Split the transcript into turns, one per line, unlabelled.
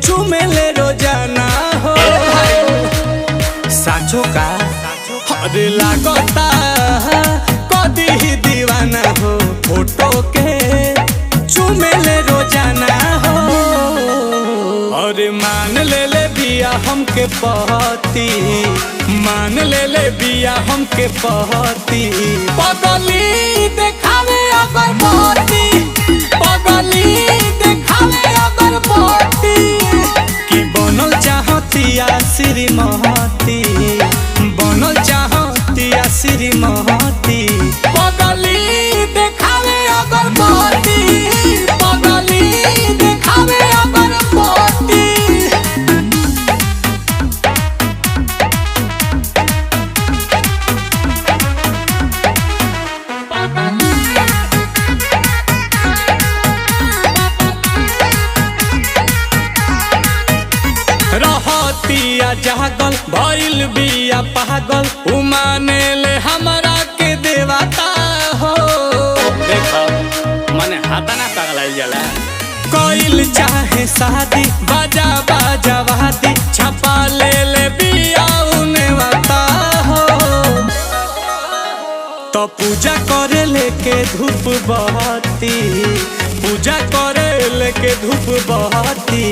चूमे ले रोजाना हो। साचो का अरे लागता कदी ही दीवाना हो, फोटो के चूमे ले रोजाना हो। अरे मान ले बिया हमके पहती, मान ले बिया हमके पहती। पगली देखावे अगर पहती, पगली देखावे अगर पहती। कि बनल चाहतिया श्रीमती, बनल चाहतिया श्रीमती। पगली देखावे अगर पहती, पगली देखावे अगर पहती। रहतिया जागल भइल बिया पागल, उमाने ले हमरा के देवता हो। देखो मने हाथा ना पागल जाला। कोइल चाहे शादी बाजा बाजा वादी, छपा ले बिया उने वाता हो। तो पूजा करे लेके धूप बहती, पूजा करे लेके धूप बहती।